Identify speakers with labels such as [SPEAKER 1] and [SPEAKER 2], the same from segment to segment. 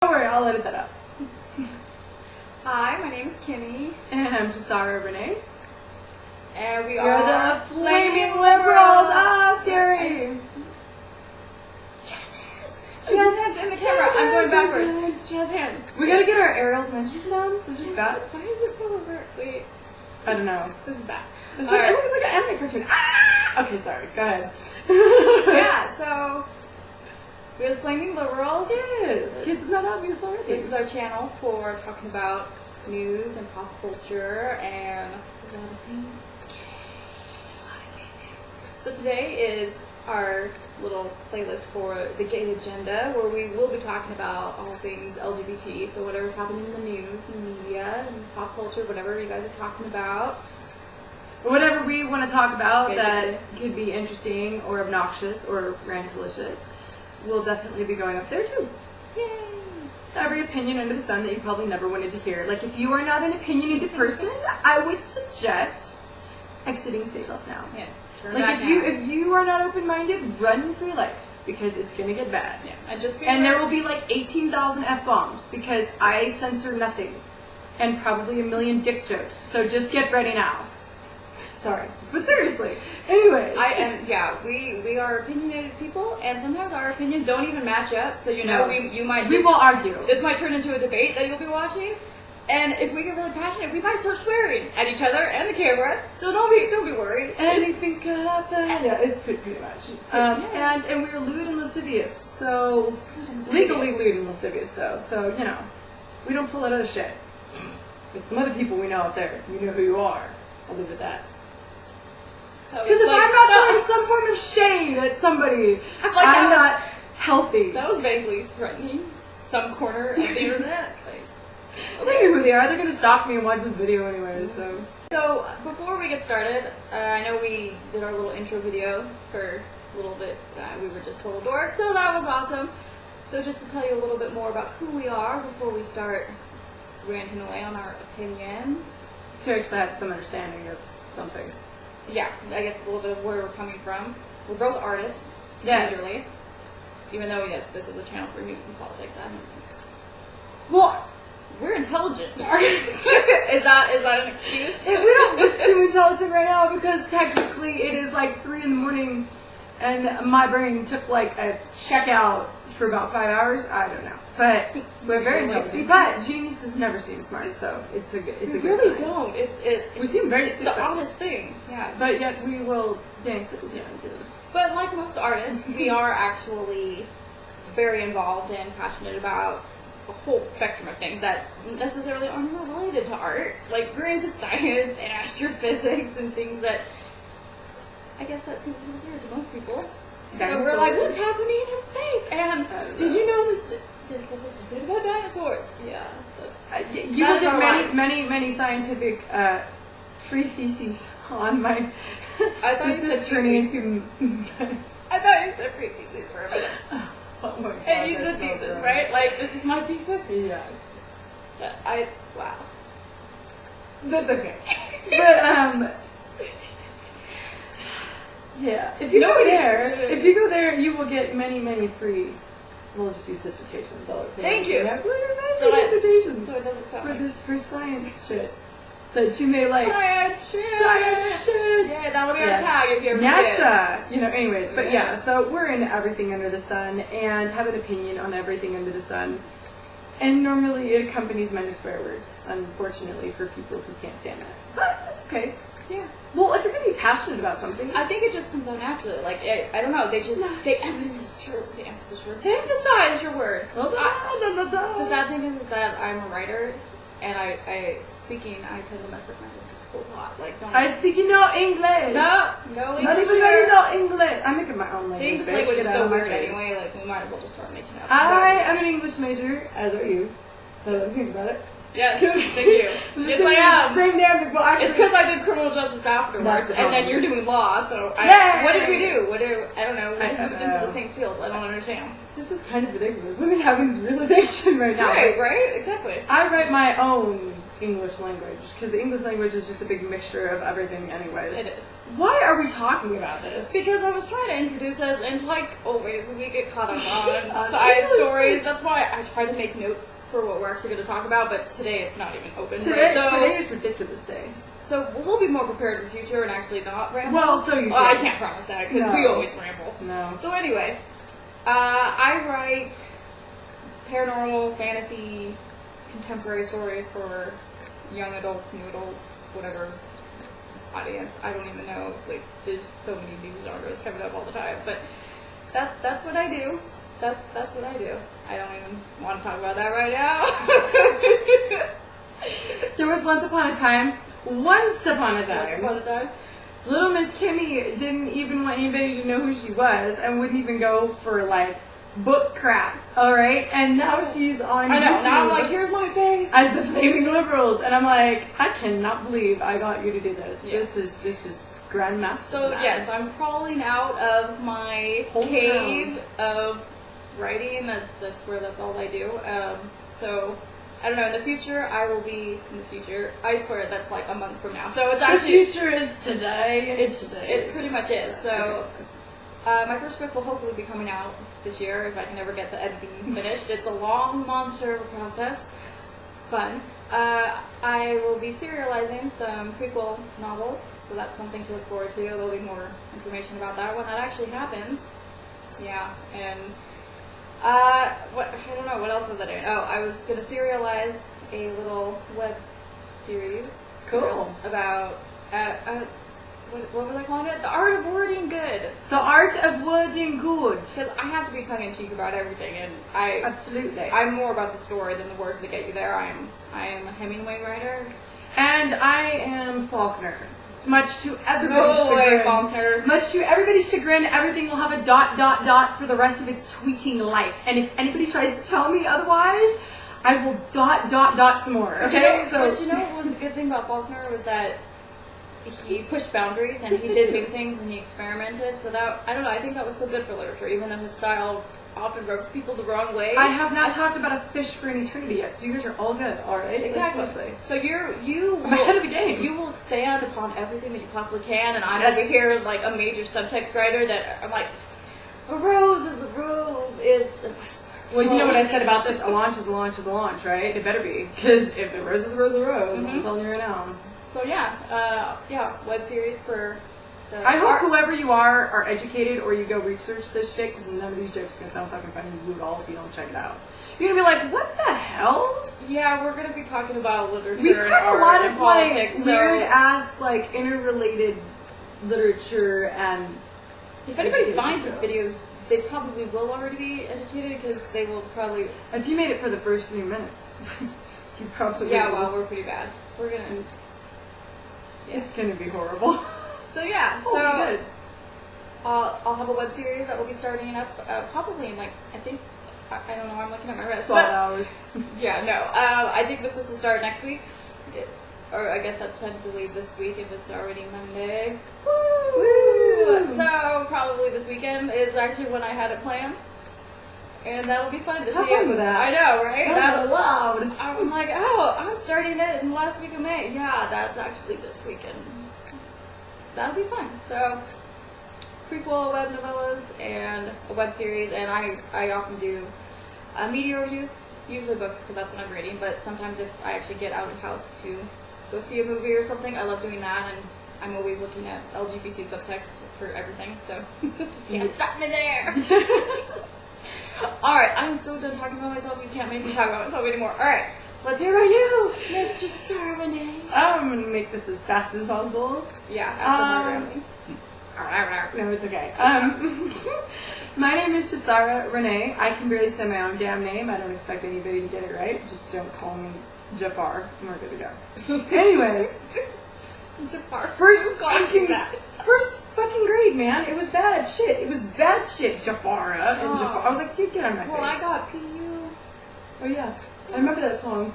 [SPEAKER 1] Don't worry, I'll edit that out.
[SPEAKER 2] Hi, my name is Kimmy.
[SPEAKER 1] And I'm Jasara Renee.
[SPEAKER 2] And we
[SPEAKER 1] We're
[SPEAKER 2] are
[SPEAKER 1] the Flaming Liberals! Ah, scary!
[SPEAKER 2] Jazz hands! Jazz hands in the camera. I'm going backwards. Jazz hands.
[SPEAKER 1] We gotta get our aerial dimensions down. This is bad.
[SPEAKER 2] Why is it so overt? Wait.
[SPEAKER 1] I don't know.
[SPEAKER 2] This is bad.
[SPEAKER 1] It looks like an anime cartoon. Ah! Okay, sorry. Go ahead.
[SPEAKER 2] Yeah, so we're the Flaming Liberals.
[SPEAKER 1] Yes. This is not obvious already.
[SPEAKER 2] This is our channel for talking about news and pop culture and a lot of things. So today is our little playlist for the gay agenda, where we will be talking about all things LGBT. So whatever's happening in the news and media and pop culture, whatever you guys are talking about.
[SPEAKER 1] Whatever we want to talk about that could be interesting or obnoxious or rantalicious will definitely be going up there too.
[SPEAKER 2] Yay!
[SPEAKER 1] Every opinion under the sun that you probably never wanted to hear. Like, if you are not an opinionated person, I would suggest exiting stage left now.
[SPEAKER 2] Yes.
[SPEAKER 1] Like, if you are not open-minded, run for your life, because it's gonna get bad.
[SPEAKER 2] Yeah.
[SPEAKER 1] And there will be like 18,000 F-bombs, because I censor nothing. And probably a million dick jokes. So just get ready now. Sorry. But seriously. Anyway.
[SPEAKER 2] We are opinionated people, and sometimes our opinions don't even match up, so you know, we
[SPEAKER 1] will argue.
[SPEAKER 2] This might turn into a debate that you'll be watching. And if we get really passionate, we might start swearing at each other and the camera. So don't be worried.
[SPEAKER 1] Anything could happen. Yeah, it's pretty much. And we're lewd and lascivious. So legally lewd and lascivious, though. So you know, we don't pull that other shit. There's some other people we know out there. You know who you are. I'll leave it at that. Because if I'm not throwing some form of shade at somebody, I'm not healthy.
[SPEAKER 2] That was vaguely threatening. Some corner of the internet.
[SPEAKER 1] They know who they are. They're going to stalk me and watch this video anyway,
[SPEAKER 2] So, before we get started, I know we did our little intro video for a little bit. We were just total dorks, so that was awesome. So just to tell you a little bit more about who we are before we start ranting away on our opinions.
[SPEAKER 1] So you actually have some understanding of something.
[SPEAKER 2] Yeah, I guess a little bit of where we're coming from. We're both artists, majorly. Even though, yes, this is a channel for news and politics.
[SPEAKER 1] Well,
[SPEAKER 2] we're intelligent. Is that an excuse?
[SPEAKER 1] We don't look too intelligent right now because technically it is like 3 in the morning and my brain took like a checkout for about 5 hours. I don't know. But we're very intelligent. But geniuses never seem smart, so it's a good sign.
[SPEAKER 2] We really don't.
[SPEAKER 1] We seem very stupid.
[SPEAKER 2] It's the honest thing. Yeah.
[SPEAKER 1] But yet we will dance at the same too.
[SPEAKER 2] But like most artists, we are actually very involved and passionate about a whole spectrum of things that necessarily are not related to art. Like, we're into science and astrophysics and things that, I guess that seems a little weird to most people. But we're like, what's happening in space? And did you know this looks a bit about dinosaurs? Yeah, that's...
[SPEAKER 1] you will get many scientific free theses on my...
[SPEAKER 2] I thought
[SPEAKER 1] this is turning into...
[SPEAKER 2] I thought you said free theses for a minute.
[SPEAKER 1] Oh my God,
[SPEAKER 2] and use the thesis, right? Like, this is my thesis?
[SPEAKER 1] Yes.
[SPEAKER 2] Wow.
[SPEAKER 1] That's okay. But, yeah. If you go there, you will get many free, we'll just use dissertations.
[SPEAKER 2] Thank you.
[SPEAKER 1] Dissertations.
[SPEAKER 2] So it doesn't sound
[SPEAKER 1] for science shit. That you may like.
[SPEAKER 2] Science shit. Yeah, that'll be our tag if you ever
[SPEAKER 1] NASA. You know, anyways. But yeah, so we're into everything under the sun and have an opinion on everything under the sun. And normally it accompanies many swear words, unfortunately, for people who can't stand that. But that's okay.
[SPEAKER 2] Yeah.
[SPEAKER 1] Well, if you're going to be passionate about something...
[SPEAKER 2] I think it just comes out naturally. Like, I don't know, they emphasize your words. The sad thing is that I'm a writer, and I tend to mess up my words a whole lot. Like,
[SPEAKER 1] speaking no English! No
[SPEAKER 2] English.
[SPEAKER 1] Not even really no English! I'm making my own language.
[SPEAKER 2] The English language is so weird anyway, like, we might as well just start making up.
[SPEAKER 1] I am an English major, as are you. Think about it.
[SPEAKER 2] Yes, thank you. Yes, I am.
[SPEAKER 1] Same damn people.
[SPEAKER 2] It's because I did criminal justice afterwards, and then you're doing law. So what did we do? I don't know. We just moved into the same field. I don't understand.
[SPEAKER 1] This is kind of ridiculous. Let me have this realization right now.
[SPEAKER 2] Right, exactly.
[SPEAKER 1] I write my own English language, because the English language is just a big mixture of everything anyways.
[SPEAKER 2] It is.
[SPEAKER 1] Why are we talking about this?
[SPEAKER 2] Because I was trying to introduce us, and like always, we get caught up on
[SPEAKER 1] On
[SPEAKER 2] side
[SPEAKER 1] English.
[SPEAKER 2] stories. That's why I try to make notes for what we're actually going to talk about, but today it's not even open.
[SPEAKER 1] Today,
[SPEAKER 2] right?
[SPEAKER 1] today is ridiculous day.
[SPEAKER 2] So we'll be more prepared in the future and actually not ramble.
[SPEAKER 1] Well, so you
[SPEAKER 2] I
[SPEAKER 1] think.
[SPEAKER 2] can't promise that, because
[SPEAKER 1] No.
[SPEAKER 2] we always ramble.
[SPEAKER 1] No.
[SPEAKER 2] So anyway, I write paranormal, fantasy, contemporary stories for young adults, new adults, whatever audience. I don't even know. Like, there's so many new genres coming up all the time. But that's what I do. That's what I do. I don't even want to talk about that right now.
[SPEAKER 1] There was once upon a time,
[SPEAKER 2] Once upon a time.
[SPEAKER 1] little Miss Kimmy didn't even want anybody to know who she was and wouldn't even go for, like, book crap, alright? And now she's on
[SPEAKER 2] I know.
[SPEAKER 1] YouTube
[SPEAKER 2] Now I'm like, here's my face.
[SPEAKER 1] as the Flaming Liberals, and I'm like, I cannot believe I got you to do this.
[SPEAKER 2] Yeah.
[SPEAKER 1] This is grandmaster.
[SPEAKER 2] So yes, I'm crawling out of my
[SPEAKER 1] Hold
[SPEAKER 2] cave of writing. That's all I do. So I don't know. In the future, I will be in the future. I swear that's like a month from now. So it's
[SPEAKER 1] The
[SPEAKER 2] actually
[SPEAKER 1] future is today.
[SPEAKER 2] it pretty much is. So
[SPEAKER 1] Okay.
[SPEAKER 2] my first book will hopefully be coming out this year if I can ever get the editing finished. It's a long monster of a process. Fun. I will be serializing some prequel novels, so that's something to look forward to. There'll be more information about that when that actually happens. Yeah, and I don't know, what else was I doing? Oh, I was going to serialize a little web series.
[SPEAKER 1] Cool.
[SPEAKER 2] About, what was I calling it? The Art of Wording Good.
[SPEAKER 1] The art of wording good.
[SPEAKER 2] Because I have to be tongue-in-cheek about everything, and
[SPEAKER 1] Absolutely.
[SPEAKER 2] I'm more about the story than the words that get you there. I am a Hemingway writer.
[SPEAKER 1] And I am Faulkner. Much to everybody's
[SPEAKER 2] No way,
[SPEAKER 1] chagrin.
[SPEAKER 2] Faulkner.
[SPEAKER 1] Much to everybody's chagrin, everything will have a ... for the rest of its tweeting life. And if anybody tries to tell me otherwise, I will ... some more. Okay?
[SPEAKER 2] But you know what was the good thing about Faulkner was that he pushed boundaries and he did new things and he experimented. So that, I don't know, I think that was so good for literature, even though his style often rubs people the wrong way.
[SPEAKER 1] I have not talked about A Fish for an Eternity yet, so you guys are all good, alright?
[SPEAKER 2] Exactly.
[SPEAKER 1] Like, seriously.
[SPEAKER 2] So you
[SPEAKER 1] I'm ahead of the game.
[SPEAKER 2] You will expand upon everything that you possibly can, and I'm
[SPEAKER 1] Yes.
[SPEAKER 2] over here like a major subtext writer that I'm like, a rose is an iceberg.
[SPEAKER 1] Well, you know what I said about this? A launch is a launch is a launch, right? It better be. Because if a rose is a rose is a rose, I'm telling you right now.
[SPEAKER 2] So yeah, web series for the
[SPEAKER 1] I hope whoever you are educated or you go research this shit, because none of these jokes are going to sound fucking funny to you at all if you don't check it out. You're going to be like, what the hell?
[SPEAKER 2] Yeah, we're going to be talking about literature
[SPEAKER 1] We
[SPEAKER 2] and
[SPEAKER 1] have a
[SPEAKER 2] art
[SPEAKER 1] lot
[SPEAKER 2] and
[SPEAKER 1] of
[SPEAKER 2] politics.
[SPEAKER 1] like
[SPEAKER 2] so
[SPEAKER 1] weird ass like interrelated literature and
[SPEAKER 2] if anybody
[SPEAKER 1] education
[SPEAKER 2] finds these
[SPEAKER 1] jokes.
[SPEAKER 2] videos, they probably will already be educated because they will probably.
[SPEAKER 1] If you made it for the first 3 minutes, you probably
[SPEAKER 2] Yeah,
[SPEAKER 1] will.
[SPEAKER 2] well, we're pretty bad. We're gonna.
[SPEAKER 1] It's gonna be horrible.
[SPEAKER 2] So yeah,
[SPEAKER 1] Oh,
[SPEAKER 2] so
[SPEAKER 1] good.
[SPEAKER 2] I'll have a web series that will be starting up probably in like I think I don't know. I'm looking at my wrist.
[SPEAKER 1] 12
[SPEAKER 2] but-
[SPEAKER 1] hours.
[SPEAKER 2] Yeah, no. I think we're supposed to start next week, or I guess that's technically this week if it's already Monday.
[SPEAKER 1] Woo!
[SPEAKER 2] So probably this weekend is actually when I had it planned, and that will be fun to
[SPEAKER 1] Have
[SPEAKER 2] see.
[SPEAKER 1] fun with that.
[SPEAKER 2] I know, right?
[SPEAKER 1] That's allowed.
[SPEAKER 2] I'm like, oh, I'm starting it in the last week of May. Yeah, that's actually this weekend. That'll be fun. So, prequel web novellas and a web series, and I often do media reviews, usually books because that's what I'm reading, but sometimes if I actually get out of the house to go see a movie or something, I love doing that, and I'm always looking at LGBT subtext for everything, so can't stop me there. Alright, I'm so done talking about myself, you can't make me talk about myself anymore. Alright, let's hear about you, Mr. Sarah Renee.
[SPEAKER 1] I'm gonna make this as fast as possible.
[SPEAKER 2] Yeah, after my rambling.
[SPEAKER 1] No, it's okay. My name is Jasara Renee. I can barely say my own damn name. I don't expect anybody to get it right. Just don't call me Jafar, and we're good to go. Anyways,
[SPEAKER 2] Jafar.
[SPEAKER 1] first
[SPEAKER 2] Who's
[SPEAKER 1] fucking grade, man. It was bad shit. It was bad shit, Jafara and
[SPEAKER 2] Oh.
[SPEAKER 1] Jafar. I was like, dude, get out of my
[SPEAKER 2] Well, I
[SPEAKER 1] face.
[SPEAKER 2] got PU.
[SPEAKER 1] Oh yeah, I remember that song.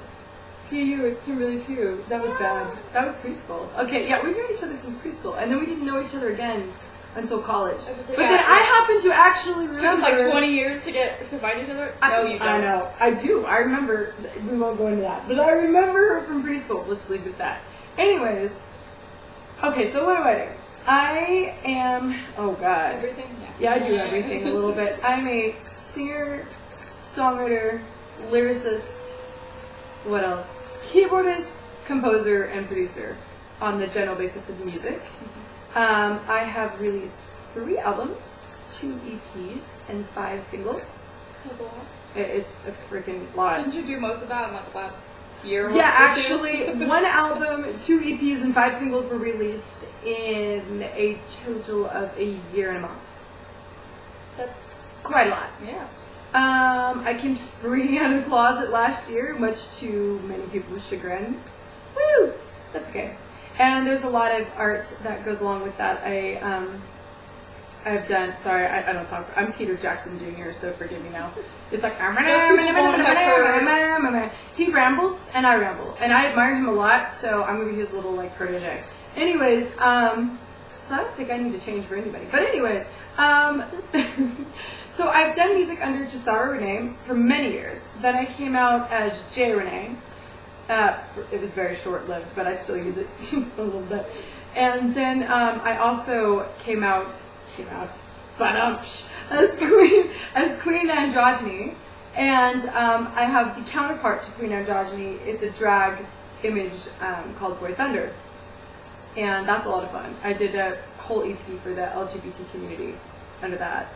[SPEAKER 1] PU, it's Kimberly Q. That was bad. That was preschool. Okay, yeah, we've known each other since preschool, and then we didn't know each other again until college.
[SPEAKER 2] Just like,
[SPEAKER 1] But then I happen to actually
[SPEAKER 2] it
[SPEAKER 1] remember.
[SPEAKER 2] took us like 20 years to find each other. No, you don't.
[SPEAKER 1] I know. I do. I remember. We won't go into that. But I remember her from preschool. Let's leave it at that. Anyways. Okay, so what do I do? I am. Oh, God.
[SPEAKER 2] Everything?
[SPEAKER 1] Yeah, I do everything a little bit. I'm a singer, songwriter, lyricist, what else? Keyboardist, composer, and producer on the general basis of music. I have released 3 albums, 2 EPs, and 5 singles.
[SPEAKER 2] That's a lot.
[SPEAKER 1] It's a freaking lot.
[SPEAKER 2] Didn't you do most of that in like the last year?
[SPEAKER 1] Yeah, actually, 1 album, 2 EPs, and 5 singles were released in a total of a year and a month.
[SPEAKER 2] That's
[SPEAKER 1] quite a lot.
[SPEAKER 2] Yeah.
[SPEAKER 1] I came springing out of the closet last year, much to many people's chagrin. Woo! That's okay. And there's a lot of art that goes along with that. I've done. Sorry, I don't talk. I'm Peter Jackson Jr., so forgive me now. It's like he rambles and I ramble, and I admire him a lot. So I'm gonna be his little like protege. Anyways, so I don't think I need to change for anybody. But anyways, so I've done music under Jisara Renee for many years. Then I came out as J Renee. It was very short-lived, but I still use it a little bit. And then I also came out, as Queen Androgyny. And I have the counterpart to Queen Androgyny. It's a drag image called Boy Thunder. And that's a lot of fun. I did a whole EP for the LGBT community under that.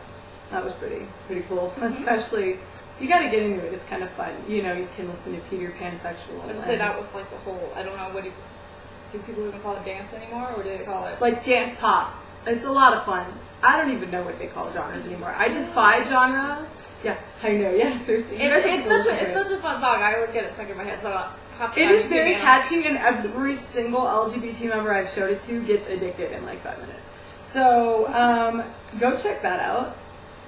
[SPEAKER 1] That was pretty cool. Especially, you gotta get into it. It's kind of fun. You know, you can listen to Peter Pansexual.
[SPEAKER 2] I would say that was like the whole, I don't know, do people even call it dance anymore, or do they call it?
[SPEAKER 1] Like dance pop. It's a lot of fun. I don't even know what they call genres anymore. I defy genre. Yeah, I know. Yeah, seriously.
[SPEAKER 2] It's such a fun song. I always get it stuck in my head. So
[SPEAKER 1] it is very catchy, and every single LGBT member I've showed it to gets addicted in like 5 minutes. So go check that out.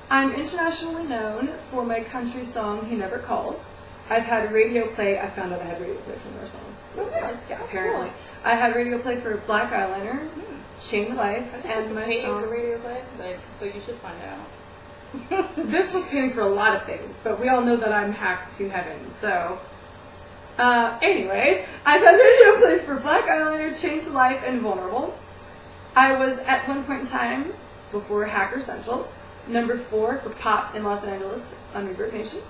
[SPEAKER 1] I'm internationally known for my country song, He Never Calls. I've had radio play. I found out I had radio play for more songs.
[SPEAKER 2] Oh, yeah.
[SPEAKER 1] Yeah, apparently. I had radio play for Black Eyeliner, Chain to Life, and my song.
[SPEAKER 2] For radio play? Like, so you should find out.
[SPEAKER 1] This was paying for a lot of things, but we all know that I'm hacked to heaven, so. Anyways, I've had radio play for Black Eyeliner, Chain to Life, and Vulnerable. I was, at one point in time, before Hacker Central, number 4 for pop in Los Angeles on Reverb Nation.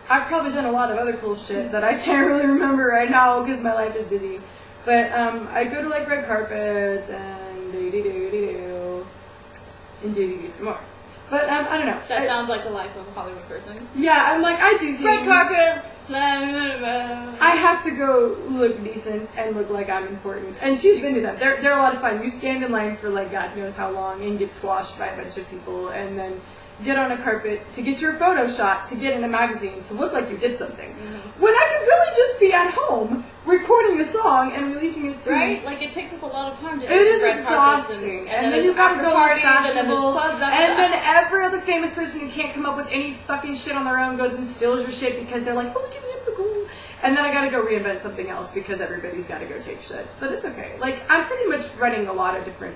[SPEAKER 1] I've probably done a lot of other cool shit that I can't really remember right now because my life is busy. But I go to like red carpets and do some more. But I don't know.
[SPEAKER 2] That sounds like the life of a Hollywood person.
[SPEAKER 1] Yeah, I'm like, I do things.
[SPEAKER 2] Red carpets!
[SPEAKER 1] I have to go look decent and look like I'm important. And she's been to them. They're a lot of fun. You stand in line for like God knows how long and get squashed by a bunch of people and then get on a carpet to get your photo shot, to get in a magazine, to look like you did something. Mm-hmm. When I could really just be at home recording a song and releasing it to
[SPEAKER 2] Right? Like it takes up a lot of time to
[SPEAKER 1] It is exhausting. And then you gotta go to fashionable, and then every other famous person who can't come up with any fucking shit on their own goes and steals your shit because they're like, oh, look at me, it's so cool. And then I gotta go reinvent something else because everybody's gotta go take shit. But it's okay. Like, I'm pretty much running a lot of different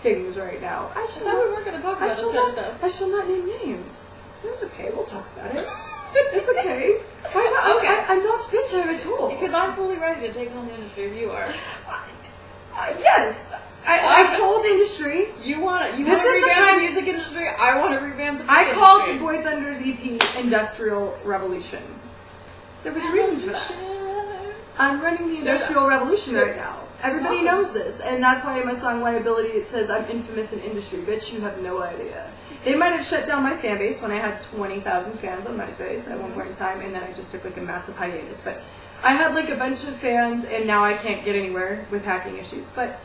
[SPEAKER 1] things right now.
[SPEAKER 2] I thought we weren't going to talk about this kind of stuff.
[SPEAKER 1] I shall not name names. It's okay, we'll talk about it. It's okay. I'm not bitter at all.
[SPEAKER 2] Because I'm fully ready to take on the industry if you are.
[SPEAKER 1] Yes. I told industry.
[SPEAKER 2] You want to revamp the music industry? I want to revamp the music industry.
[SPEAKER 1] I called Boy Thunder's EP Industrial Revolution. There was a reason for that. I'm running the Industrial Revolution right now. Everybody knows this, and that's why in my song Liability it says I'm infamous in industry. Bitch, you have no idea. They might have shut down my fan base when I had 20,000 fans on MySpace at one point in time, and then I just took like a massive hiatus. But I had like a bunch of fans, and now I can't get anywhere with hacking issues. But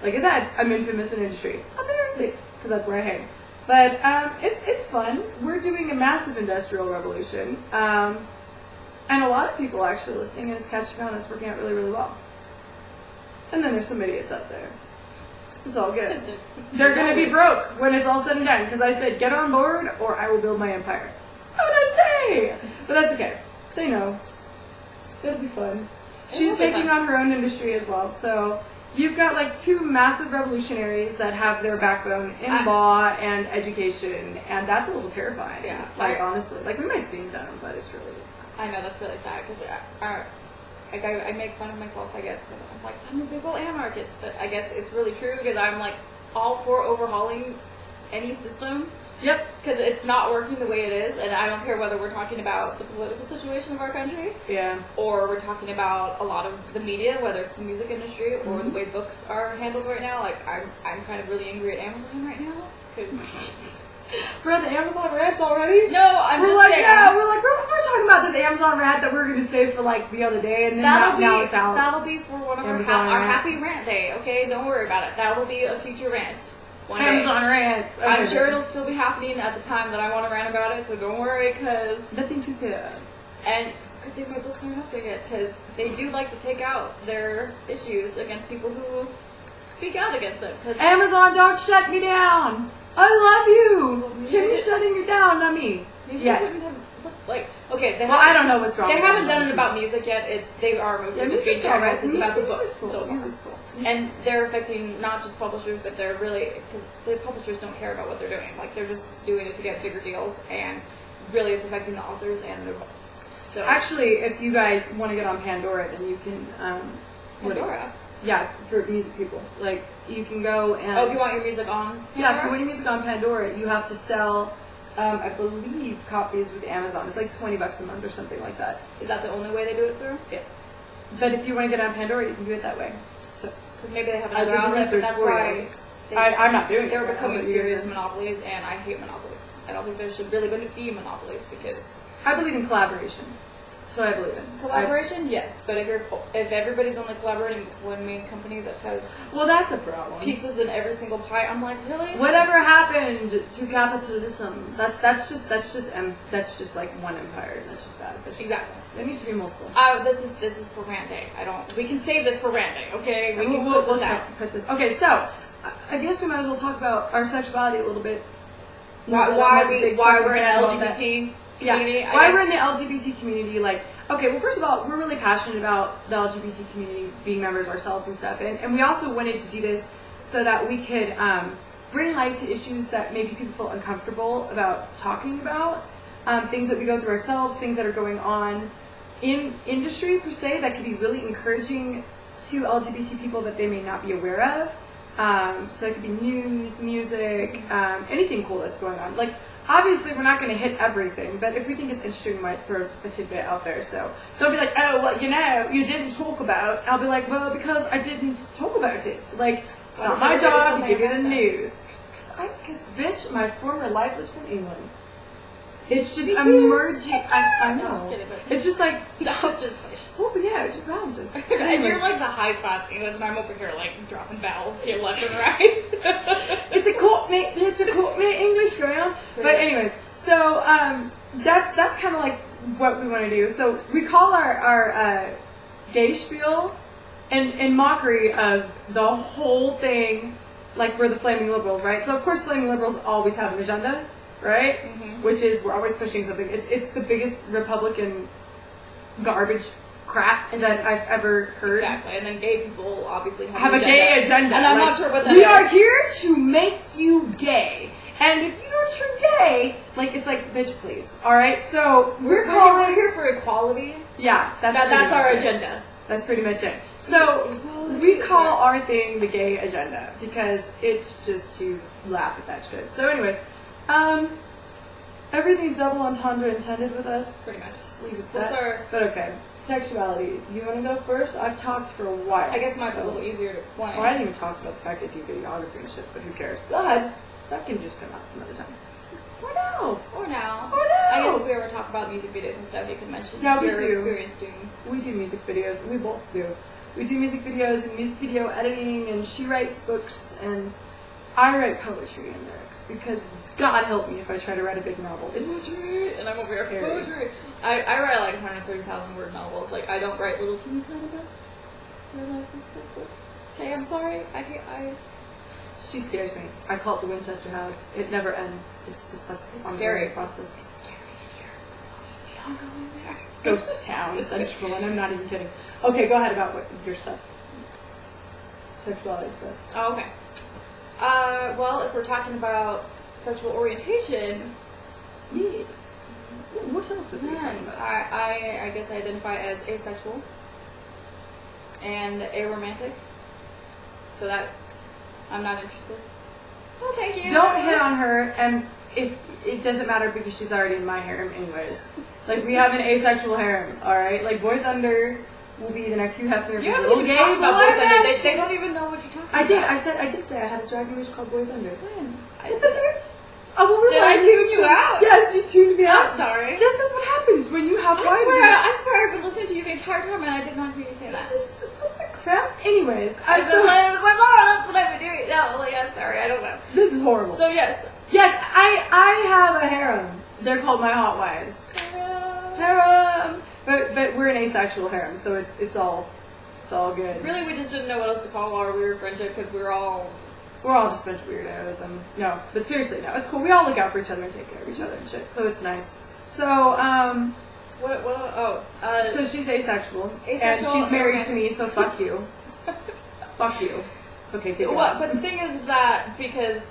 [SPEAKER 1] like I said, I'm infamous in industry, apparently, because that's where I hang. But it's fun. We're doing a massive industrial revolution, and a lot of people are actually listening, and it's catching on. It's working out really, really well. And then there's some idiots out there. It's all good. They're going to be broke when it's all said and done, because I said, get on board or I will build my empire. Have a nice day! But that's okay. They know. It'll be fun. She's taking on her own industry as well, so you've got like two massive revolutionaries that have their backbone in law and education, and that's a little terrifying.
[SPEAKER 2] Yeah.
[SPEAKER 1] Like, honestly. Like, we might seem dumb, but it's really...
[SPEAKER 2] I know, that's really sad, because I make fun of myself, I guess, but I'm like, I'm a big old anarchist, but I guess it's really true, because I'm like all for overhauling any system.
[SPEAKER 1] Yep.
[SPEAKER 2] Because it's not working the way it is, and I don't care whether we're talking about the political situation of our country,
[SPEAKER 1] Yeah.
[SPEAKER 2] or we're talking about a lot of the media, whether it's the music industry or the way books are handled right now. Like, I'm kind of really angry at Amazon right now. Cause
[SPEAKER 1] we're at the Amazon rant already?
[SPEAKER 2] No,
[SPEAKER 1] we're talking about this Amazon rant that we were going to save for like the other day, and then now it's out.
[SPEAKER 2] That'll be for one of our happy rant day, okay? Don't worry about it. That will be a future rant.
[SPEAKER 1] Amazon rants. Okay.
[SPEAKER 2] I'm sure it'll still be happening at the time that I want to rant about it, so don't worry, because...
[SPEAKER 1] Nothing too good.
[SPEAKER 2] And it's a good thing my books aren't up there yet, because they do like to take out their issues against people who speak out against them.
[SPEAKER 1] Amazon, don't shut me down! I love you! Timmy's shutting you down, not me.
[SPEAKER 2] Yeah. Like, okay,
[SPEAKER 1] I don't know what's wrong.
[SPEAKER 2] They haven't done it about music yet. They are mostly just being generous. It's about the books so far. And they're affecting not just publishers, but they're really, because the publishers don't care about what they're doing. Like, they're just doing it to get bigger deals, and really it's affecting the authors and their books. So
[SPEAKER 1] actually, if you guys want to get on Pandora, then you can.
[SPEAKER 2] Pandora.
[SPEAKER 1] Yeah, for music people. Like, you can go and...
[SPEAKER 2] Oh, if you want your music on Pandora?
[SPEAKER 1] Yeah, if you want your music on Pandora, you have to sell, I believe, copies with Amazon. It's like $20 a month or something like that.
[SPEAKER 2] Is that the only way they do it through?
[SPEAKER 1] Yeah. But if you want to get on Pandora, you can do it that way. So
[SPEAKER 2] because maybe they have another outlet, but that's why...
[SPEAKER 1] I'm not doing it.
[SPEAKER 2] They're becoming serious monopolies, and I hate monopolies. I don't think there should really be monopolies, because...
[SPEAKER 1] I believe in collaboration. That's what I believe in.
[SPEAKER 2] Collaboration, yes, but if everybody's only collaborating with one main company that has
[SPEAKER 1] that's a problem.
[SPEAKER 2] Pieces in every single pie, I'm like, really?
[SPEAKER 1] Whatever happened to capitalism? That's just like one empire, and that's just bad.
[SPEAKER 2] Exactly.
[SPEAKER 1] There needs to be multiple.
[SPEAKER 2] This is for rant day. We can save this for rant day, okay?
[SPEAKER 1] We'll put this. Okay, so I guess we might as well talk about our sexuality a little bit.
[SPEAKER 2] Why we're an LGBT.
[SPEAKER 1] Yeah, why we're in the LGBT community, like, okay, well, first of all, we're really passionate about the LGBT community, being members ourselves and stuff, and we also wanted to do this so that we could bring light to issues that maybe people feel uncomfortable about talking about, things that we go through ourselves, things that are going on in industry, per se, that could be really encouraging to LGBT people that they may not be aware of. So it could be news, music, anything cool that's going on. Like, obviously, we're not going to hit everything, but if we think it's interesting, we might throw a tidbit out there. So don't be like, oh, well, you didn't talk about. I'll be like, well, because I didn't talk about it. Like, it's not my job to give you the news. Because, bitch, my former life was from England. It's just emerging. I know. It's just like, it's Robinson.
[SPEAKER 2] And you're like the high class English, and I'm over here like dropping vowels here left and right.
[SPEAKER 1] It's a courtmate English girl. But anyways, so that's kind of like what we want to do. So we call our gay spiel in mockery of the whole thing, like we're the flaming liberals, right? So of course, flaming liberals always have an agenda. Right? Mm-hmm. Which is, we're always pushing something. It's the biggest Republican garbage crap that I've ever heard.
[SPEAKER 2] Exactly. And then gay people obviously
[SPEAKER 1] have a gay agenda.
[SPEAKER 2] And I'm not sure what that is.
[SPEAKER 1] We are here to make you gay. And if you don't turn gay, like, it's like, bitch, please. Alright? So, we're
[SPEAKER 2] here for equality.
[SPEAKER 1] Yeah.
[SPEAKER 2] That's our agenda.
[SPEAKER 1] That's pretty much it. So, we call our thing the gay agenda. Because it's just to laugh at that shit. So anyways, everything's double entendre intended with us.
[SPEAKER 2] Pretty much.
[SPEAKER 1] Just leave it at that. But okay. Sexuality. You want to go first? I've talked for a while.
[SPEAKER 2] I guess mine's a little easier to explain.
[SPEAKER 1] Well, I didn't even talk about the fact that you do videography and shit, but who cares? Go ahead. That can just come out some other time. Or now. I guess if we ever talk about music videos and stuff, you can mention your experience doing. We do music videos. We both do. We do music videos and music video editing, and she writes books, and I write poetry and lyrics, because God help me if I try to write a big novel. It's
[SPEAKER 2] poetry, and I'm over here poetry. I write like 130,000 word novels. Like, I don't write little teeny tiny bits. Okay, I'm sorry.
[SPEAKER 1] She scares me. I call it the Winchester House. It never ends. It's just like this ongoing process.
[SPEAKER 2] It's scary here. Don't go in there.
[SPEAKER 1] Ghost town, central, and I'm not even kidding. Okay, go ahead about your stuff. sexuality stuff.
[SPEAKER 2] Oh, okay. Well, if we're talking about sexual orientation,
[SPEAKER 1] Yes. What else would we be talking about?
[SPEAKER 2] I guess I identify as asexual and aromantic. So that I'm not interested. Oh, thank you.
[SPEAKER 1] Don't hit on her, and if it doesn't matter because she's already in my harem anyways. Like, we have an asexual harem, alright? Like, Boy Thunder will be the next few Hefner.
[SPEAKER 2] You haven't even talked about Boy Thunder. They don't even know what you're talking about.
[SPEAKER 1] I did say I had a dragon wish called Boy Thunder. When?
[SPEAKER 2] Did I tune you out?
[SPEAKER 1] Yes, you tuned me out.
[SPEAKER 2] I'm sorry.
[SPEAKER 1] This is what happens when you have wives.
[SPEAKER 2] I swear I've been listening to you the entire time and I did not hear you say that.
[SPEAKER 1] This is the crap. Anyways,
[SPEAKER 2] that's what I've been doing. No, like, I'm sorry, I don't know.
[SPEAKER 1] This is horrible.
[SPEAKER 2] So yes.
[SPEAKER 1] Yes, I have a harem. They're called my hot wives. Harem. But we're an asexual harem, so it's all good.
[SPEAKER 2] Really, we just didn't know what else to call our weird friendship because we're all
[SPEAKER 1] just a bunch of weirdos. And no, but seriously, no, it's cool. We all look out for each other and take care of each other and shit. So it's nice. So so she's asexual, and she's married to me. So fuck you. Fuck you. Okay. So
[SPEAKER 2] but the thing is that because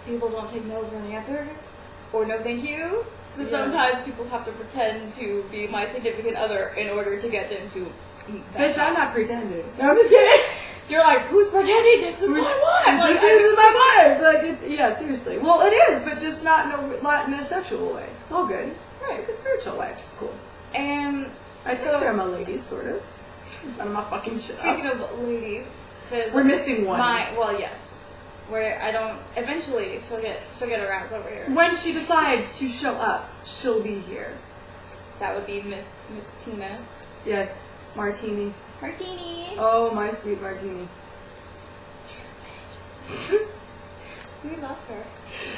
[SPEAKER 2] people don't take no for an answer or no thank you. So sometimes people have to pretend to be my significant other in order to get them to eat that.
[SPEAKER 1] Bitch, I'm not pretending. No, I'm just kidding.
[SPEAKER 2] You're like, who's pretending? This is my wife. Like,
[SPEAKER 1] this is my wife. Like, seriously. Well, it is, but just not in a sexual way. It's all good. Right, it's a spiritual way. It's cool.
[SPEAKER 2] And
[SPEAKER 1] I take care of my ladies, sort of. I'm not fucking shit up.
[SPEAKER 2] Speaking of ladies,
[SPEAKER 1] we're missing one.
[SPEAKER 2] Yes. Where I don't. Eventually, she'll get around over here.
[SPEAKER 1] When she decides to show up, she'll be here.
[SPEAKER 2] That would be Miss Tina.
[SPEAKER 1] Yes, Martini.
[SPEAKER 2] Martini.
[SPEAKER 1] Oh, my sweet Martini.
[SPEAKER 2] She's a bitch. We love her.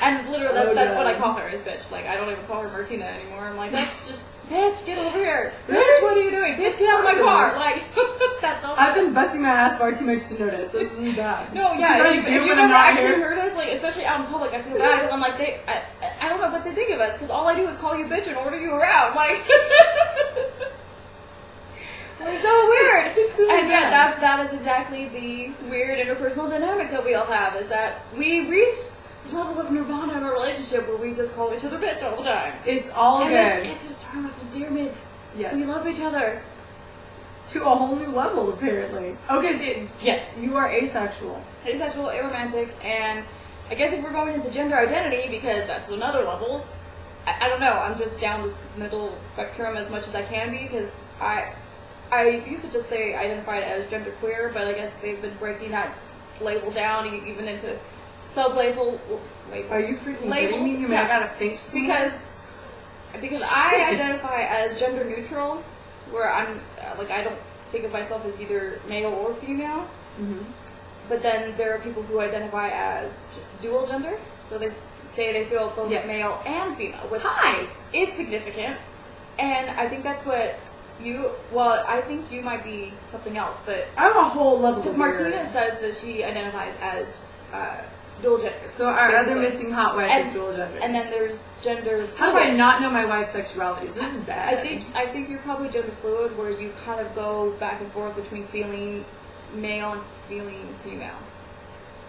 [SPEAKER 2] And literally, that's what I call her is bitch. Like, I don't even call her Martina anymore. I'm like, that's just bitch. Get over here. Bitch, what are you doing? Bitch, get out of my car. Like, that's all.
[SPEAKER 1] I've been busting my ass far too much to notice. This is bad.
[SPEAKER 2] No, yeah, if you've ever actually heard us, like, especially out in public, I feel bad because I'm like, I don't know what they think of us because all I do is call you bitch and order you around. Like, it's so weird. And yeah, that is exactly the weird interpersonal dynamic that we all have. Is that we reached a level of nirvana in a relationship where we just call each other bitch all the time.
[SPEAKER 1] It's all good.
[SPEAKER 2] It's a term of endearment.
[SPEAKER 1] Yes.
[SPEAKER 2] We love each other.
[SPEAKER 1] To a whole new level, apparently. Okay, so yes, you are asexual.
[SPEAKER 2] Asexual, aromantic, and I guess if we're going into gender identity, because that's another level, I don't know, I'm just down this middle spectrum as much as I can be, because I used to just say identified as genderqueer, but I guess they've been breaking that label down even into sub-label.
[SPEAKER 1] Are you freaking kidding me? You mean I gotta think
[SPEAKER 2] because I identify as gender neutral, where I'm like I don't think of myself as either male or female.
[SPEAKER 1] Mm-hmm.
[SPEAKER 2] But then there are people who identify as dual gender, so they say they feel both male and female, which is significant. And I think that's what I think you might be something else, but
[SPEAKER 1] I'm a whole level.
[SPEAKER 2] Because Martina says that she identifies as dual gender.
[SPEAKER 1] So our other missing hot wife is dual gender.
[SPEAKER 2] And then there's gender fluid.
[SPEAKER 1] How do I not know my wife's sexuality? This is bad.
[SPEAKER 2] I think you're probably gender fluid, where you kind of go back and forth between feeling male and feeling female.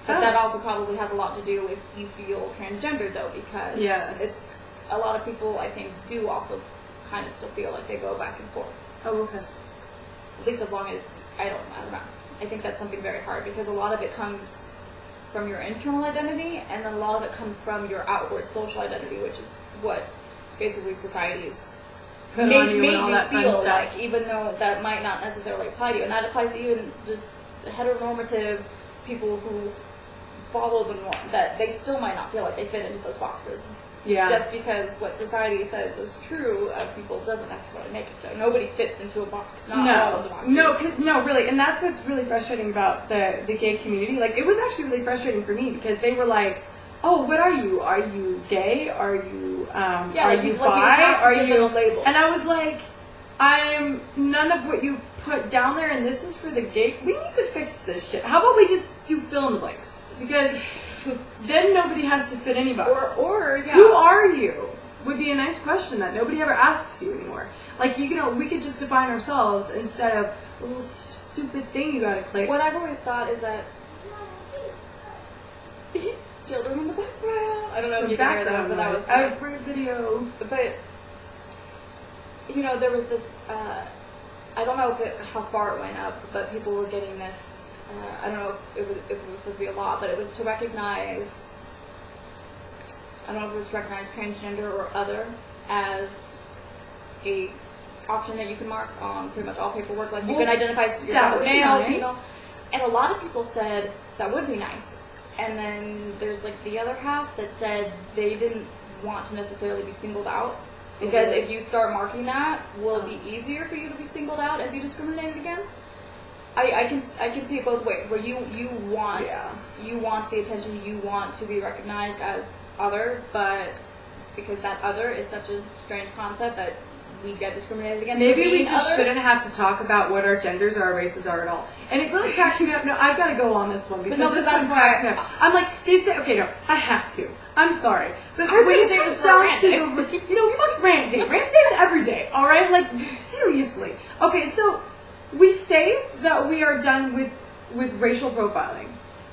[SPEAKER 2] But that also probably has a lot to do with you feel transgender, though, because it's a lot of people, I think, do also kind of still feel like they go back and forth.
[SPEAKER 1] Oh, okay.
[SPEAKER 2] At least as long as, I don't know. I think that's something very hard, because a lot of it comes from your internal identity, and then a lot of it comes from your outward social identity, which is what basically society's made you feel like, even though that might not necessarily apply to you. And that applies to even just heteronormative people who follow the norm, that they still might not feel like they fit into those boxes.
[SPEAKER 1] Yeah.
[SPEAKER 2] Just because what society says is true of people doesn't necessarily make it so. Nobody fits into a box. Not all of the boxes.
[SPEAKER 1] No, really. And that's what's really frustrating about the gay community. Like, it was actually really frustrating for me, because they were like, oh, what are you? Are you gay? Are you, are you bi? Are you...
[SPEAKER 2] label.
[SPEAKER 1] And I was like, I'm none of what you put down there, and this is for the gay... We need to fix this shit. How about we just do fill in the blanks? Because... then nobody has to fit any box.
[SPEAKER 2] Or
[SPEAKER 1] who are you? Would be a nice question that nobody ever asks you anymore. Like, we could just define ourselves instead of little stupid thing you gotta click.
[SPEAKER 2] What I've always thought is that children in the background. I don't know if you can hear that, but that was
[SPEAKER 1] every video.
[SPEAKER 2] But you know, there was this. I don't know how far it went up, but people were getting this. I don't know if it was supposed to be a law, but it was to recognize. I don't know if it was to recognize transgender or other as a option that you can mark on pretty much all paperwork. Like, you can identify yourself as male, female. And a lot of people said that would be nice. And then there's like the other half that said they didn't want to necessarily be singled out. Because if you start marking that, will it be easier for you to be singled out and be discriminated against? I can see it both ways. Where you want the attention, you want to be recognized as other, but because that other is such a strange concept that we get discriminated against.
[SPEAKER 1] Maybe we just shouldn't have to talk about what our genders or our races are at all. And it really cracks me up. No, I've got to go on this one because this one cracks me up. I'm like, they say, okay, no, I have to. I'm sorry. But when it comes down to, fuck rant day. Rant day's every day, all right? Like, seriously. Okay, so we say that we are done with racial profiling.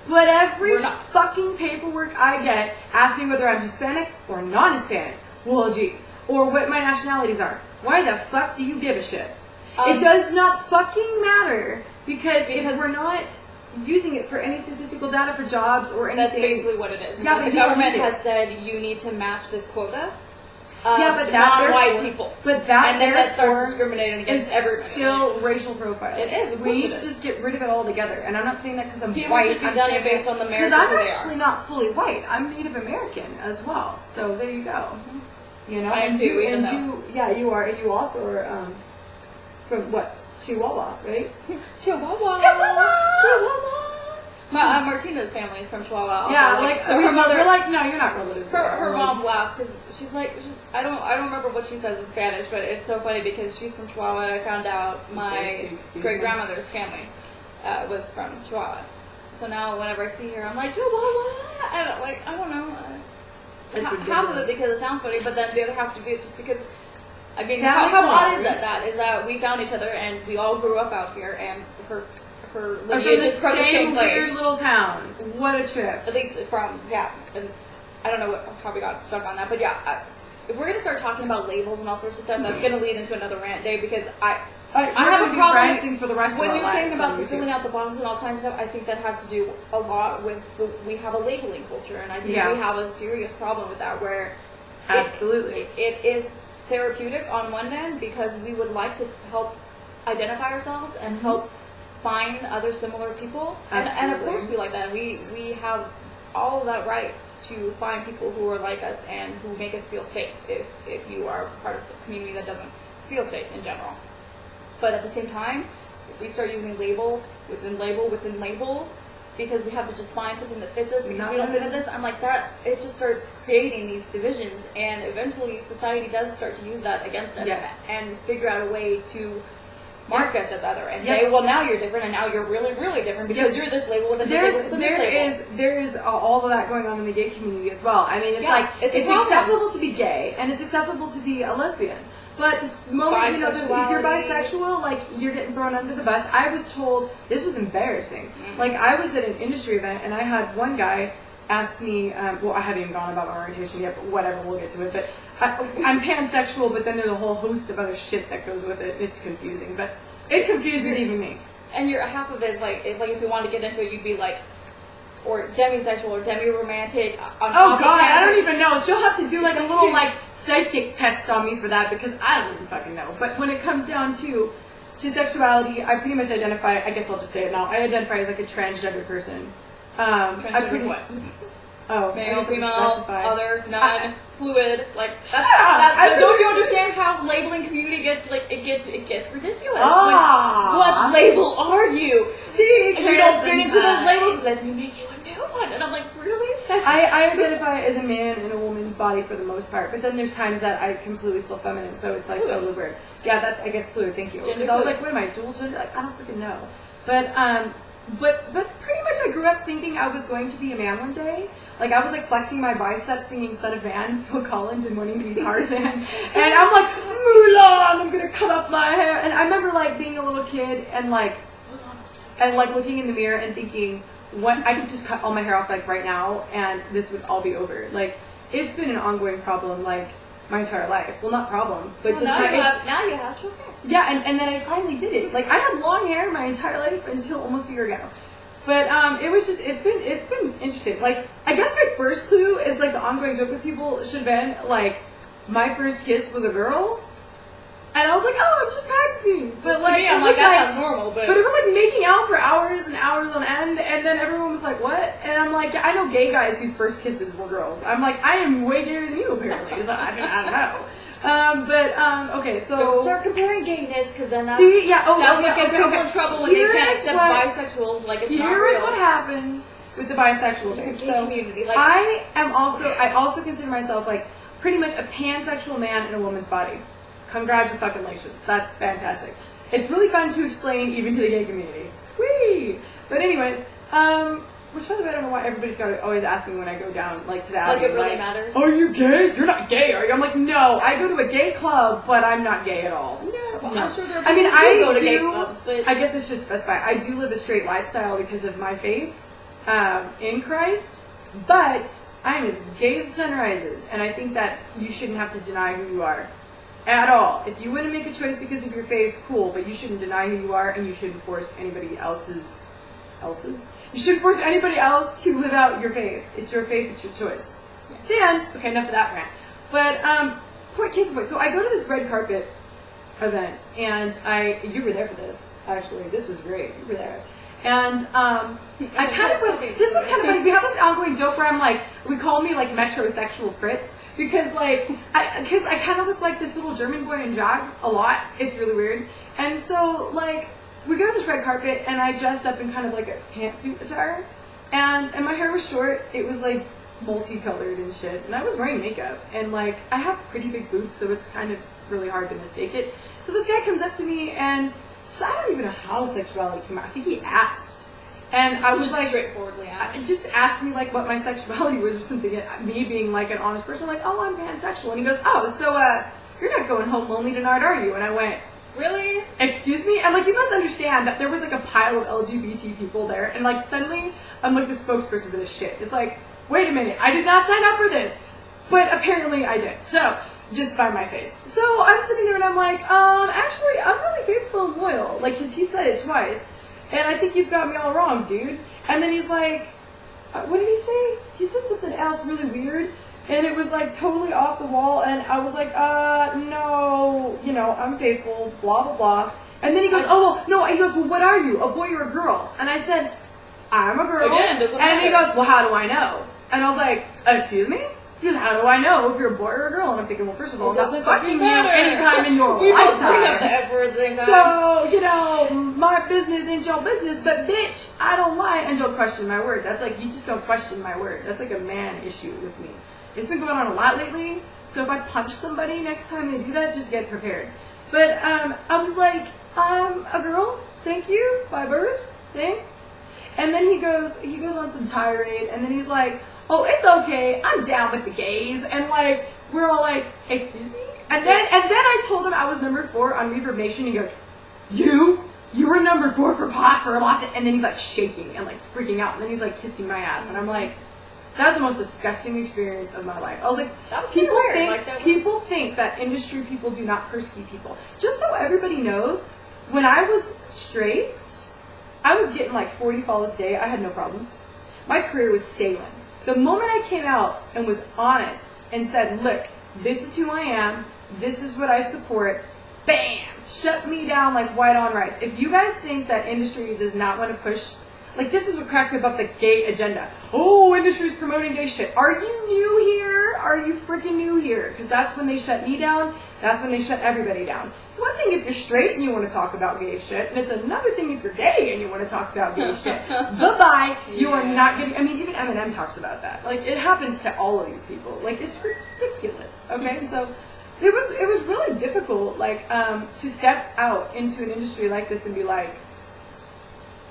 [SPEAKER 1] But every fucking paperwork I get asking whether I'm Hispanic or non-Hispanic, well, gee, or what my nationalities are, why the fuck do you give a shit? It does not fucking matter because we're not using it for any statistical data for jobs or anything.
[SPEAKER 2] That's basically what it is.
[SPEAKER 1] Yeah,
[SPEAKER 2] the government has said you need to match this quota.
[SPEAKER 1] But
[SPEAKER 2] non-white people.
[SPEAKER 1] But that
[SPEAKER 2] and then that starts discriminating against everybody.
[SPEAKER 1] Still racial profiling.
[SPEAKER 2] It is.
[SPEAKER 1] We need to just get rid of it altogether. And I'm not saying that because I'm
[SPEAKER 2] people
[SPEAKER 1] white.
[SPEAKER 2] Should be done it based on the merit
[SPEAKER 1] because I'm actually not fully white. I'm Native American as well. So there you go. You know,
[SPEAKER 2] I am too.
[SPEAKER 1] You are, and you also are from what? Chihuahua, right?
[SPEAKER 2] Chihuahua. Martina's family is from Chihuahua. Also.
[SPEAKER 1] Yeah, like so her mother. We're like, no, you're not relative.
[SPEAKER 2] Her mom laughs because she's like, I don't remember what she says in Spanish, but it's so funny because she's from Chihuahua, and I found out my great grandmother's family was from Chihuahua. So now whenever I see her, I'm like, Chihuahua. I don't know. Half of it because it sounds funny, but then the other half to be just because. I mean, how odd is that? Is that we found each other and we all grew up out here, and her lineage is from the same place.
[SPEAKER 1] Weird little town. What a trip.
[SPEAKER 2] At least from and I don't know how we got stuck on that, but yeah, if we're gonna start talking about labels and all sorts of stuff, that's gonna lead into another rant day because I have a problem
[SPEAKER 1] for the rest
[SPEAKER 2] when
[SPEAKER 1] of
[SPEAKER 2] you're
[SPEAKER 1] our
[SPEAKER 2] saying
[SPEAKER 1] lives
[SPEAKER 2] about filling out the bombs and all kinds of stuff. I think that has to do a lot with we have a labeling culture, and I think we have a serious problem with that. Where
[SPEAKER 1] absolutely
[SPEAKER 2] it is therapeutic on one end because we would like to help identify ourselves and help find other similar people, and of course we like that. We have all of that right to find people who are like us and who make us feel safe if you are part of a community that doesn't feel safe in general. But at the same time, if we start using label within label, because we have to just find something that fits us because we don't fit in this, I'm like that. It just starts creating these divisions, and eventually society does start to use that against us and figure out a way to mark us as other and say, well, now you're different, and now you're really, really different because you're this label within this label within this label.
[SPEAKER 1] There's all of that going on in the gay community as well. I mean, it's acceptable to be gay, and it's acceptable to be a lesbian. But the moment, if you're bisexual, like, you're getting thrown under the bus. I was told, this was embarrassing. Mm-hmm. Like, I was at an industry event, and I had one guy ask me, well, I haven't even gone about orientation yet, but whatever, we'll get to it. But I'm pansexual, but then there's a whole host of other shit that goes with it. It's confusing, but it confuses even me.
[SPEAKER 2] And half of it is, like, if you wanted to get into it, you'd be like, or demisexual or demi-romantic.
[SPEAKER 1] Oh God, I don't even know. She'll have to do like a little like psychic test on me for that because I don't even fucking know. But when it comes down to sexuality, I pretty much identify. I guess I'll just say it now. I identify as like a transgender person.
[SPEAKER 2] Transgender what?
[SPEAKER 1] Oh,
[SPEAKER 2] male, female, other, none, fluid. Like that's don't you understand how labeling community gets like it gets ridiculous? What label are you?
[SPEAKER 1] See,
[SPEAKER 2] if you don't fit into those labels, then you make you a new one. And I'm like, really?
[SPEAKER 1] I identify as a man in a woman's body for the most part, but then there's times that I completely feel feminine, so it's like totally weird. Yeah, that's I guess fluid. Thank you. Because I was like, what am I, dual gender? Like, I don't freaking know. But pretty much I grew up thinking I was going to be a man one day. Like, I was, like, flexing my biceps singing Son of Man, Phil Collins, and wanting to be Tarzan. And I'm like, Mulan, I'm gonna cut off my hair. And I remember, like, being a little kid and, like, and like looking in the mirror and thinking, what, I could just cut all my hair off like right now and this would all be over. Like, it's been an ongoing problem like my entire life. Well, not problem, but just
[SPEAKER 2] now you have short hair.
[SPEAKER 1] Yeah, and then I finally did it. Like, I had long hair my entire life until almost a year ago. But it was just, it's been interesting. Like, I guess my first clue is like the ongoing joke with people should have been like, my first kiss was a girl. And I was like, oh, I'm just practicing. But
[SPEAKER 2] to
[SPEAKER 1] like,
[SPEAKER 2] me, I'm like, that sounds normal. But
[SPEAKER 1] it was like making out for hours and hours on end, and then everyone was like, what? And I'm like, yeah, I know gay guys whose first kisses were girls. I'm like, I am way gayer than you apparently. So I don't know. Okay, so
[SPEAKER 2] don't start comparing gayness, because then that's,
[SPEAKER 1] see, yeah,
[SPEAKER 2] that's what gets people in trouble when they can't accept bisexuals. Like, it's not real.
[SPEAKER 1] Here's what happened with the bisexual thing. So
[SPEAKER 2] community. Like,
[SPEAKER 1] I also consider myself like pretty much a pansexual man in a woman's body. Congratulations. That's fantastic. It's really fun to explain even to the gay community. Whee! But anyways, which by the way, I don't know why everybody's got to always ask me when I go down like to that.
[SPEAKER 2] Like, it really matters.
[SPEAKER 1] Are you gay? You're not gay, are you? I'm like, no, I go to a gay club, but I'm not gay at all.
[SPEAKER 2] No.
[SPEAKER 1] No.
[SPEAKER 2] I'm sure there are
[SPEAKER 1] I mean,
[SPEAKER 2] people who go to gay
[SPEAKER 1] do.
[SPEAKER 2] clubs, but
[SPEAKER 1] I guess I should specify. I do live a straight lifestyle because of my faith in Christ, but I am as gay as the sun rises, and I think that you shouldn't have to deny who you are. At all. If you want to make a choice because of your faith, cool, but you shouldn't deny who you are, and you shouldn't force anybody else's. You shouldn't force anybody else to live out your faith. It's your faith, it's your choice. Yeah. And, okay, enough of that rant. But, case in point, so I go to this red carpet event, and you were there for this, actually. This was great. You were there. And I kind of like, this was kind of funny. We have this ongoing joke where I'm like, we call me like metrosexual Fritz because like, I kind of look like this little German boy in drag a lot. It's really weird. And so like, we go to this red carpet and I dressed up in kind of like a pantsuit attire, and my hair was short. It was like multicolored and shit, and I was wearing makeup, and like I have pretty big boobs, so it's kind of really hard to mistake it. So this guy comes up to me and. So I don't even know how sexuality came out. I think he asked. And I was
[SPEAKER 2] just
[SPEAKER 1] like...
[SPEAKER 2] straightforwardly asked.
[SPEAKER 1] Just asked me, like, what my sexuality was or something. And me being, like, an honest person, like, oh, I'm pansexual. And he goes, oh, so, you're not going home lonely tonight, are you? And I went...
[SPEAKER 2] Really?
[SPEAKER 1] Excuse me? I'm like, you must understand that there was, like, a pile of LGBT people there. And, like, suddenly, I'm, like, the spokesperson for this shit. It's like, wait a minute. I did not sign up for this. But apparently I did. So... just by my face. So I'm sitting there and I'm like, actually, I'm really faithful and loyal. Like, cause he said it twice. And I think you've got me all wrong, dude. And then he's like, what did he say? He said something else really weird. And it was like totally off the wall. And I was like, no, you know, I'm faithful, blah, blah, blah. And then he goes, oh, well, no. He goes, well, what are you? A boy or a girl? And I said, I'm a girl.
[SPEAKER 2] Again, doesn't
[SPEAKER 1] and he
[SPEAKER 2] matter.
[SPEAKER 1] goes, well, how do I know? And I was like, excuse me? He goes, how do I know if you're a boy or a girl? And I'm thinking, well, first of all, I'm not fucking you anytime in your
[SPEAKER 2] we both
[SPEAKER 1] lifetime.
[SPEAKER 2] bring up the F words anytime.
[SPEAKER 1] So, you know, my business ain't your business, but bitch, I don't lie and don't question my word. That's like, you just don't question my word. That's like a man issue with me. It's been going on a lot lately, so if I punch somebody next time they do that, just get prepared. But I was like, I'm a girl, thank you, by birth, thanks. And then he goes on some tirade, and then he's like, oh, it's okay, I'm down with the gays, and like, we're all like, excuse me? And then I told him I was number 4 on Reverb Nation. He goes, you were number 4 for pot for lots of, and then he's like shaking and like freaking out, and then he's like kissing my ass, and I'm like, that was the most disgusting experience of my life. I was like, people think that industry people do not persecute people. Just so everybody knows, when I was straight, I was getting like 40 follows a day. I had no problems. My career was sailing. The moment I came out and was honest and said, look, this is who I am, this is what I support, bam, shut me down like white on rice. If you guys think that industry does not want to push, like this is what cracks me up the gay agenda. Oh, industry's promoting gay shit. Are you new here? Are you freaking new here? Because that's when they shut me down, that's when they shut everybody down. It's one thing if you're straight and you want to talk about gay shit, and it's another thing if you're gay and you want to talk about gay shit. Bye-bye. You are not getting, I mean, even Eminem talks about that. Like, it happens to all of these people. Like, it's ridiculous. Okay, so it was really difficult, like, to step out into an industry like this and be like,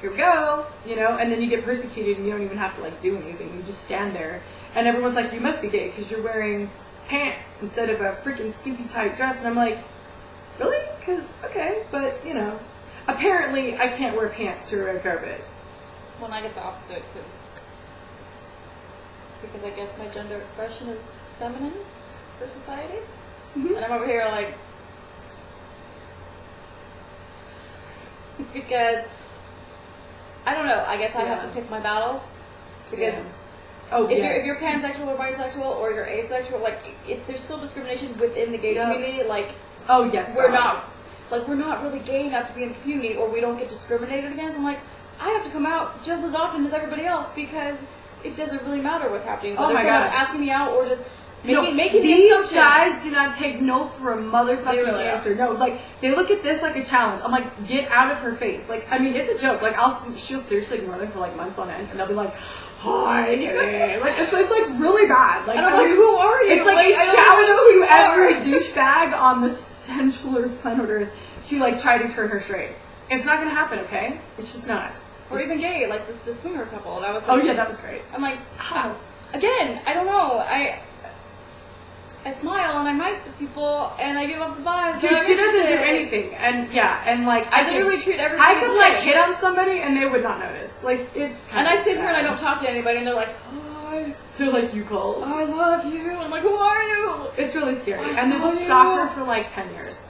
[SPEAKER 1] here we go, you know, and then you get persecuted and you don't even have to, like, do anything. You just stand there, and everyone's like, you must be gay because you're wearing pants instead of a freaking skimpy tight dress, and I'm like, really? Because, okay, but, you know. apparently I can't wear pants to a red carpet.
[SPEAKER 2] Well, I get the opposite because I guess my gender expression is feminine for society, and I'm over here like because I don't know. I guess I have to pick my battles because if you're pansexual or bisexual or you're asexual, like if there's still discrimination within the gay community, like we're not really gay enough to be in the community, or we don't get discriminated against. I'm like, I have to come out just as often as everybody else because it doesn't really matter what's happening. Whether someone's asking me out or just making
[SPEAKER 1] these guys do not take no for a motherfucking answer. No, like they look at this like a challenge. I'm like, get out of her face. Like, I mean, it's a joke. Like, she'll seriously ignore them for like months on end, and they'll be like, hi, like it's like really bad. Like,
[SPEAKER 2] and I'm like, who are you?
[SPEAKER 1] It's like a challenge to every douchebag on the central earth planet Earth to like try to turn her straight. It's not gonna happen, okay? It's just not.
[SPEAKER 2] Or even gay, like the swinger couple. That was like,
[SPEAKER 1] oh yeah, that was great.
[SPEAKER 2] I'm like, again, I don't know. I smile and I'm nice to people and I give off the vibes.
[SPEAKER 1] Dude, she doesn't do anything, and like
[SPEAKER 2] I literally treat everybody.
[SPEAKER 1] I could like hit on somebody and they would not notice. Like it's.
[SPEAKER 2] And I sit here and I don't talk to anybody and they're like, hi.
[SPEAKER 1] They're like, you called.
[SPEAKER 2] I love you. I'm like, who are you?
[SPEAKER 1] It's really scary, and then we'll stalk her for like 10 years.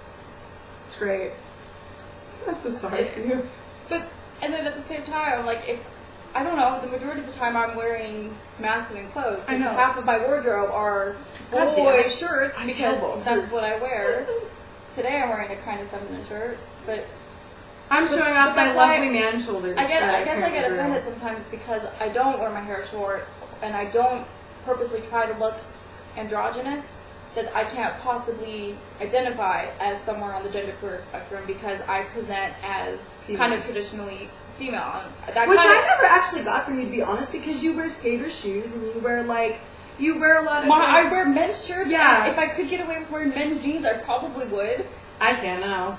[SPEAKER 1] It's great. I'm so sorry for you.
[SPEAKER 2] But and then at the same time, like if I don't know, the majority of the time I'm wearing masculine clothes.
[SPEAKER 1] I know.
[SPEAKER 2] Half of my wardrobe are boy shirts because that's what I wear. Today I'm wearing a kind of feminine shirt, but
[SPEAKER 1] I'm showing off my lovely man shoulders.
[SPEAKER 2] I guess I get offended sometimes because I don't wear my hair short and I don't purposely try to look androgynous, that I can't possibly identify as somewhere on the genderqueer spectrum because I present as kind of traditionally female.
[SPEAKER 1] Which I never actually got from you, to be honest, because you wear skater shoes and you wear a lot of.
[SPEAKER 2] I wear men's shirts.
[SPEAKER 1] Yeah.
[SPEAKER 2] If I could get away with wearing men's jeans, I probably would.
[SPEAKER 1] I can't now.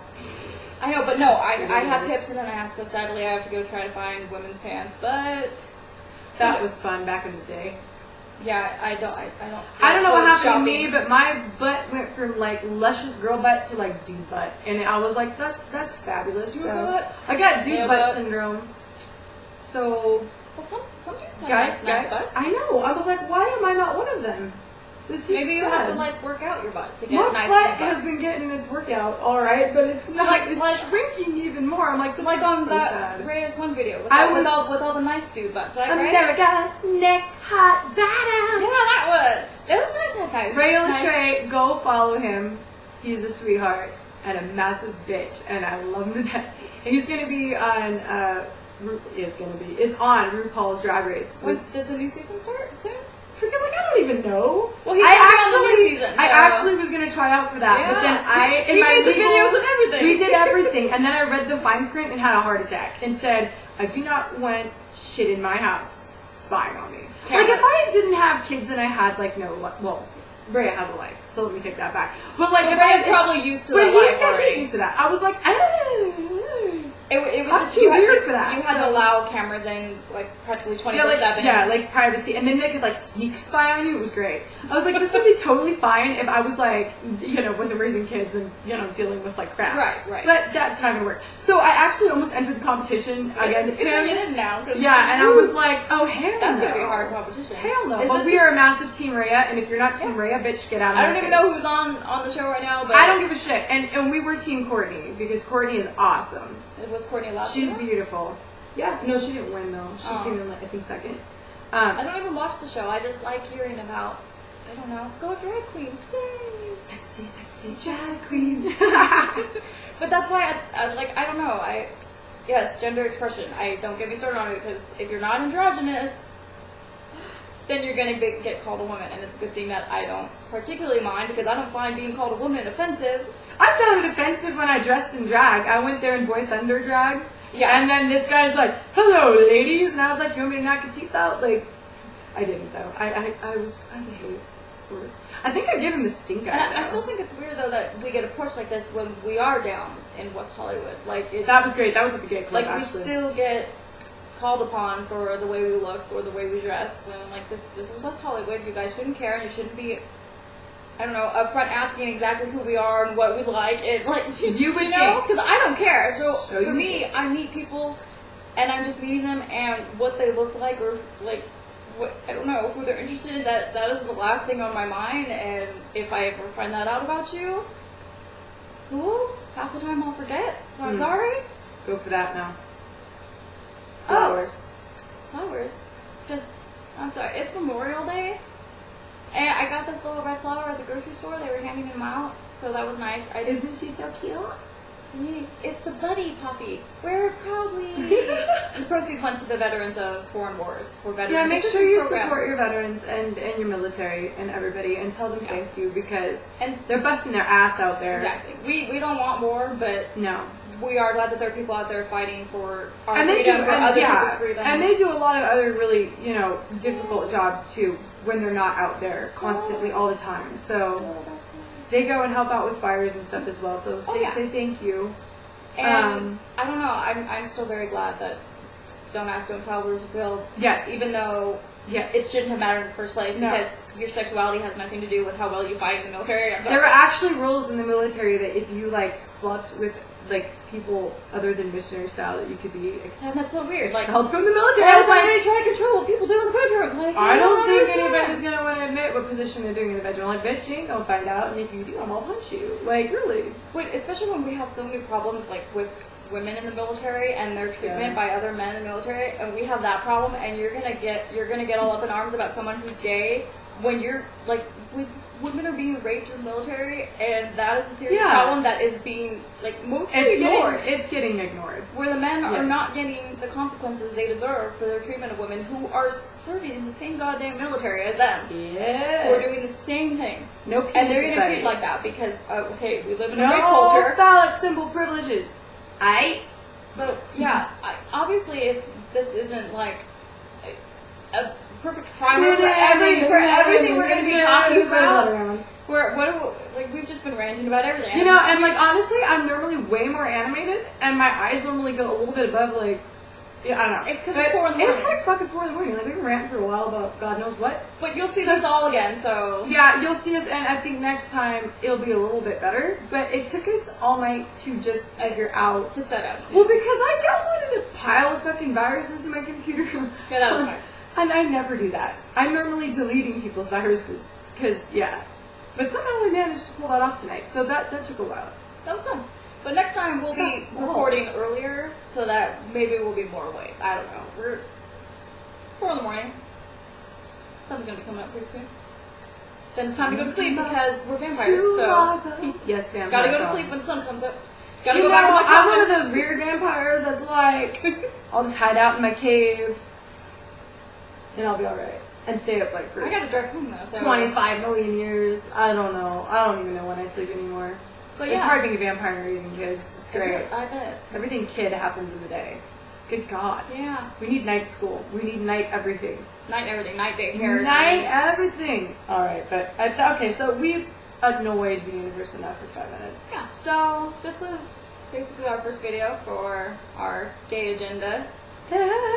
[SPEAKER 2] I know, but no, I have hips and an ass, so sadly I have to go try to find women's pants. But
[SPEAKER 1] that was fun back in the day.
[SPEAKER 2] Yeah, I don't
[SPEAKER 1] know what happened to me, but my butt went from like luscious girl butt to like dude butt, and I was like, that's fabulous. So I got dude butt syndrome. So
[SPEAKER 2] some dudes have nice butts.
[SPEAKER 1] I know. I was like, why am I not one of them? This is
[SPEAKER 2] maybe you have to like work out your butt to get
[SPEAKER 1] my
[SPEAKER 2] nice
[SPEAKER 1] butt has been getting its workout, all right, but it's not. It's
[SPEAKER 2] like
[SPEAKER 1] shrinking even more. I'm like, this is
[SPEAKER 2] on
[SPEAKER 1] so
[SPEAKER 2] that
[SPEAKER 1] sad.
[SPEAKER 2] Reyes one video with all the nice dude butts, right?
[SPEAKER 1] America's next hot badass.
[SPEAKER 2] Yeah, that one. That was nice. That nice.
[SPEAKER 1] Ray Lachey, go follow him. He's a sweetheart and a massive bitch, and I love him to death. And he's gonna be on. Is on RuPaul's Drag Race.
[SPEAKER 2] Does the new season start soon?
[SPEAKER 1] I don't even know.
[SPEAKER 2] Well, I
[SPEAKER 1] actually was gonna try out for that, but then
[SPEAKER 2] we made the videos and everything.
[SPEAKER 1] We did everything, and then I read the fine print and had a heart attack and said, I do not want shit in my house spying on me. Like if I didn't have kids and I had Rhea has a life, so let me take that back. But like, if
[SPEAKER 2] Rhea's probably used to that life already.
[SPEAKER 1] He's used to that. I was like,
[SPEAKER 2] It was just
[SPEAKER 1] too weird for that.
[SPEAKER 2] You had to allow cameras in like practically 24/7.
[SPEAKER 1] Yeah, like privacy, and then they could like sneak spy on you. It was great. I was like, this would be totally fine if I was like, wasn't raising kids and dealing with like crap.
[SPEAKER 2] Right.
[SPEAKER 1] But that's not gonna work. So I actually almost entered the competition against him.
[SPEAKER 2] Get in now.
[SPEAKER 1] Yeah, and I was like, oh hell no.
[SPEAKER 2] That's gonna be a hard competition.
[SPEAKER 1] Hell no. But we are a massive Team Rhea, and if you're not Team Rhea, bitch, get out of my
[SPEAKER 2] I don't even know who's on the show right now, but
[SPEAKER 1] I don't give a shit. And we were Team Courtney because Courtney is awesome.
[SPEAKER 2] Was Courtney allowed?
[SPEAKER 1] She's beautiful. Yeah. No, she didn't win though. She came in I think second.
[SPEAKER 2] I don't even watch the show. I just like hearing about. I don't know. Go drag queens. Yay!
[SPEAKER 1] Sexy drag queen.
[SPEAKER 2] But that's why I don't know. Yes, gender expression. Don't get me started on it because if you're not androgynous, then you're gonna get called a woman, and it's a good thing that I don't particularly mind because I don't find being called a woman offensive.
[SPEAKER 1] I found it offensive when I dressed in drag. I went there in Boy Thunder drag.
[SPEAKER 2] Yeah.
[SPEAKER 1] And then this guy's like, hello, ladies. And I was like, you want me to knock your teeth out? Like, I didn't, though. I hate, sort of. I think I give him the stink eye.
[SPEAKER 2] I still think it's weird, though, that we get approached like this when we are down in West Hollywood.
[SPEAKER 1] That was great. That was at the gay club,
[SPEAKER 2] we still get called upon for the way we look or the way we dress when, this is West Hollywood. You guys shouldn't care and you shouldn't be I don't know, upfront asking exactly who we are and what we like. It like
[SPEAKER 1] You would
[SPEAKER 2] know,
[SPEAKER 1] think.
[SPEAKER 2] because I don't care. So
[SPEAKER 1] So
[SPEAKER 2] for
[SPEAKER 1] you
[SPEAKER 2] me,
[SPEAKER 1] think.
[SPEAKER 2] I meet people, and I'm just meeting them and what they look like, or like what I don't know who they're interested in. That is the last thing on my mind. And if I ever find that out about you, cool. Half the time I'll forget. So I'm sorry.
[SPEAKER 1] Go for that now. Flowers.
[SPEAKER 2] Flowers. Because I'm sorry, it's Memorial Day. And I got this little red flower at the grocery store. They were handing them out, so that was nice.
[SPEAKER 1] Isn't she so cute?
[SPEAKER 2] It's the Buddy Poppy. We're proudly. And the proceeds went to the veterans of foreign wars for veterans.
[SPEAKER 1] Yeah, make
[SPEAKER 2] assistance
[SPEAKER 1] sure you
[SPEAKER 2] programs.
[SPEAKER 1] support your veterans and your military and everybody, and tell them thank you, because
[SPEAKER 2] And
[SPEAKER 1] they're busting their ass out there.
[SPEAKER 2] exactly, we don't want war, but
[SPEAKER 1] No.
[SPEAKER 2] we are glad that there are people out there fighting for our
[SPEAKER 1] And they do,
[SPEAKER 2] freedom, for other people's
[SPEAKER 1] yeah,
[SPEAKER 2] freedom.
[SPEAKER 1] and they do a lot of other really, difficult jobs too when they're not out there constantly all the time. So they go and help out with fires and stuff as well. So they say thank you.
[SPEAKER 2] And I don't know, I'm still very glad that Don't Ask, Don't Tell rules of build.
[SPEAKER 1] Yes.
[SPEAKER 2] Even though it shouldn't have mattered in the first place, because your sexuality has nothing to do with how well you fight in the military.
[SPEAKER 1] There were actually rules in the military that if you slept with people other than missionary style, that you could be
[SPEAKER 2] and that's so weird.
[SPEAKER 1] expelled from the military. I was
[SPEAKER 2] like, trying to control what people do in the bedroom. Like,
[SPEAKER 1] I don't think anybody's gonna want to admit what position they're doing in the bedroom. Like, bitch, you ain't gonna find out, and if you do, I'm gonna punch you. Like, really?
[SPEAKER 2] Wait, especially when we have so many problems with women in the military and their treatment by other men in the military, and we have that problem, and you're gonna get all up in arms about someone who's gay when you're women are being raped in the military, and that is a serious problem that is being mostly ignored.
[SPEAKER 1] It's getting ignored.
[SPEAKER 2] Where the men are not getting the consequences they deserve for their treatment of women who are serving in the same goddamn military as them.
[SPEAKER 1] Yes.
[SPEAKER 2] We're doing the same thing.
[SPEAKER 1] No peace
[SPEAKER 2] and they're
[SPEAKER 1] society.
[SPEAKER 2] treated like that because we live in a
[SPEAKER 1] no
[SPEAKER 2] rape culture.
[SPEAKER 1] phallic symbol privileges.
[SPEAKER 2] So obviously, if this isn't a perfect primer for everything we're going to be talking about, we've just been ranting about everything.
[SPEAKER 1] And honestly, I'm normally way more animated, and my eyes normally go a little bit above I don't know.
[SPEAKER 2] It's because it's 4 in the morning.
[SPEAKER 1] It's fucking 4 in the morning. We've been ranting for a while about God knows what.
[SPEAKER 2] But you'll see this all again, so...
[SPEAKER 1] Yeah, you'll see us, and I think next time it'll be a little bit better. But it took us all night to just figure out...
[SPEAKER 2] To set up.
[SPEAKER 1] Well, because I downloaded a pile of fucking viruses to my computer.
[SPEAKER 2] Yeah, that was fine.
[SPEAKER 1] And I never do that. I'm normally deleting people's viruses. Because, But somehow we managed to pull that off tonight. So that took a while.
[SPEAKER 2] That was fun. But next time we'll be recording earlier so that maybe we'll be more awake. I don't know. It's 4 in the morning. Something's going to be coming up pretty soon. Then it's time to go to sleep because we're vampires. So
[SPEAKER 1] yes, vampires.
[SPEAKER 2] Gotta go to sleep when the sun comes up. Gotta
[SPEAKER 1] go
[SPEAKER 2] back to my
[SPEAKER 1] I'm
[SPEAKER 2] cabin.
[SPEAKER 1] one of those weird vampires that's I'll just hide out in my cave and I'll be alright. And stay up for
[SPEAKER 2] I gotta drive home though. So
[SPEAKER 1] 25 million years. I don't know. I don't even know when I sleep anymore. But it's hard being a vampire and raising kids. It's great.
[SPEAKER 2] I bet.
[SPEAKER 1] Everything kid happens in the day. Good God.
[SPEAKER 2] Yeah.
[SPEAKER 1] We need night school. We need night everything.
[SPEAKER 2] Night everything. Night daycare.
[SPEAKER 1] Night everything. Alright, but okay, so we've annoyed the universe enough for 5 minutes.
[SPEAKER 2] Yeah. So this was basically our first video for our gay agenda.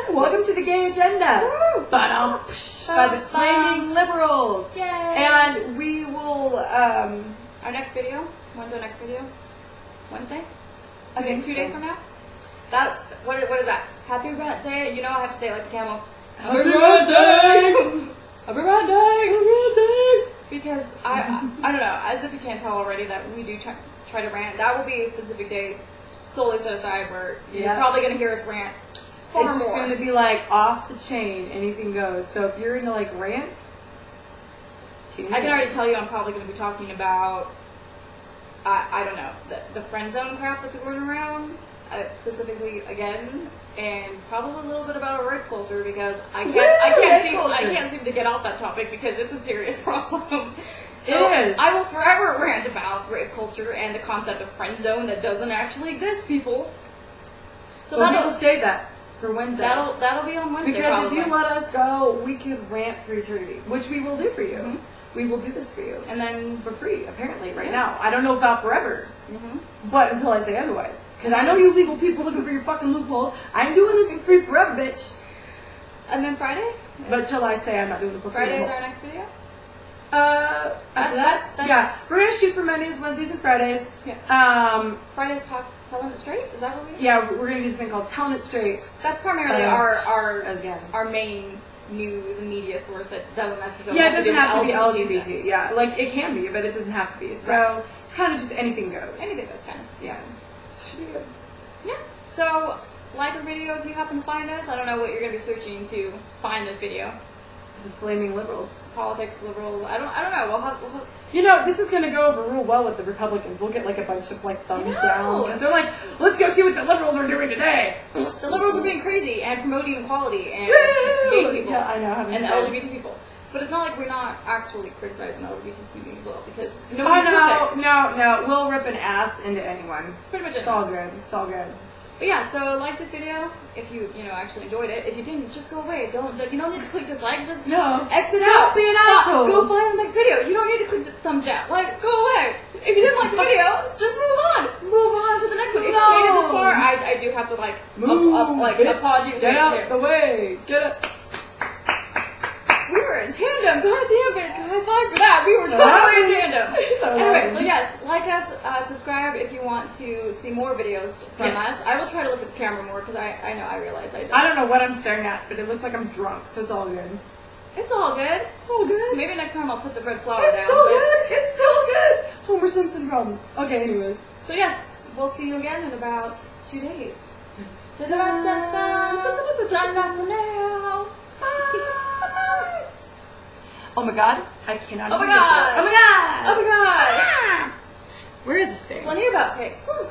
[SPEAKER 1] Welcome to the gay agenda.
[SPEAKER 2] Woo!
[SPEAKER 1] By the flaming liberals.
[SPEAKER 2] Yay!
[SPEAKER 1] And we will
[SPEAKER 2] our next video. When's our next video? Wednesday?
[SPEAKER 1] I think
[SPEAKER 2] 2
[SPEAKER 1] so.
[SPEAKER 2] days from now? What is that? Happy Rat Day. You know I have to say it like the camel.
[SPEAKER 1] Happy Rat Day!
[SPEAKER 2] Happy Rat Day! Happy Rat Day! Because I don't know, as if you can't tell already that we do try to rant. That will be a specific day solely set aside where you're probably going to hear us rant.
[SPEAKER 1] It's just going to be off the chain, anything goes. So if you're into rants,
[SPEAKER 2] I can already tell you I'm probably going to be talking about I don't know, the friend zone crap that's going around, specifically again, and probably a little bit about our rape culture because I can't seem to get off that topic because it's a serious problem. So
[SPEAKER 1] it is.
[SPEAKER 2] I will forever rant about rape culture and the concept of friend zone that doesn't actually exist, people. So
[SPEAKER 1] we'll save that for Wednesday.
[SPEAKER 2] That'll be on Wednesday.
[SPEAKER 1] Because
[SPEAKER 2] probably.
[SPEAKER 1] if you let us go, we could rant for eternity, which we will do for you. Mm-hmm. We will do this for you.
[SPEAKER 2] And then
[SPEAKER 1] for free, apparently, right now. I don't know about forever.
[SPEAKER 2] Mm-hmm.
[SPEAKER 1] But until I say otherwise. Because I know you legal people looking for your fucking loopholes. I'm doing this for free forever, bitch.
[SPEAKER 2] And then Friday?
[SPEAKER 1] But till I say I'm not doing it for free.
[SPEAKER 2] Friday is our next video? That's
[SPEAKER 1] yeah. We're gonna shoot for Mondays, Wednesdays, and Fridays.
[SPEAKER 2] Yeah. Fridays telling it straight. Is that what we?
[SPEAKER 1] Yeah, we're gonna do this thing called Telling It Straight.
[SPEAKER 2] That's primarily
[SPEAKER 1] again
[SPEAKER 2] our main news and media source that doesn't necessarily.
[SPEAKER 1] Yeah, it doesn't have to be
[SPEAKER 2] LGBT.
[SPEAKER 1] LGBT. Yeah, like it can be, but it doesn't have to be. So
[SPEAKER 2] Right.
[SPEAKER 1] it's kind of just anything goes.
[SPEAKER 2] Anything goes, kind of.
[SPEAKER 1] Yeah. Should be good.
[SPEAKER 2] Yeah. So like our video if you happen to find us. I don't know what you're gonna be searching to find this video.
[SPEAKER 1] The flaming liberals.
[SPEAKER 2] Politics, liberals. I don't know. We'll have
[SPEAKER 1] You know, this is going to go over real well with the Republicans. We'll get like a bunch of like thumbs down. Because they're like, let's go see what the liberals are doing today.
[SPEAKER 2] the liberals are being crazy and promoting equality and
[SPEAKER 1] Woo!
[SPEAKER 2] gay people
[SPEAKER 1] Yeah, I know.
[SPEAKER 2] and the LGBT people. But it's not like we're not actually criticizing the LGBT people because nobody's perfect.
[SPEAKER 1] No. We'll rip an ass into anyone.
[SPEAKER 2] Pretty much
[SPEAKER 1] It's all good. It's all good.
[SPEAKER 2] But yeah, so like this video if you actually enjoyed it. If you didn't, just go away. You don't need to click dislike. Just exit out.
[SPEAKER 1] Don't be an asshole.
[SPEAKER 2] Go find the next video. You don't need to click the thumbs down. Like, go away. If you didn't like the video, just move on. Move on to the next one. If you made it this far, I do have to like applaud you.
[SPEAKER 1] Get out the way. Get up.
[SPEAKER 2] We were in tandem. God damn it. High five for that. We were totally in tandem. Anyway, so yes, like us, subscribe if you want to see more videos from us. I will try to look at the camera more because I realize I don't.
[SPEAKER 1] I don't know what I'm staring at, but it looks like I'm drunk, so it's all good.
[SPEAKER 2] It's all good.
[SPEAKER 1] It's all good.
[SPEAKER 2] Maybe next time I'll put the red flower
[SPEAKER 1] It's
[SPEAKER 2] down.
[SPEAKER 1] still good. It's still good. Homer Simpson problems. Okay, anyways.
[SPEAKER 2] So yes, we'll see you again in about 2 days.
[SPEAKER 1] Oh my god, I cannot.
[SPEAKER 2] Oh my
[SPEAKER 1] even get
[SPEAKER 2] god.
[SPEAKER 1] there. Oh my god.
[SPEAKER 2] Oh my god.
[SPEAKER 1] Where is this thing?
[SPEAKER 2] Plenty about takes. Whew.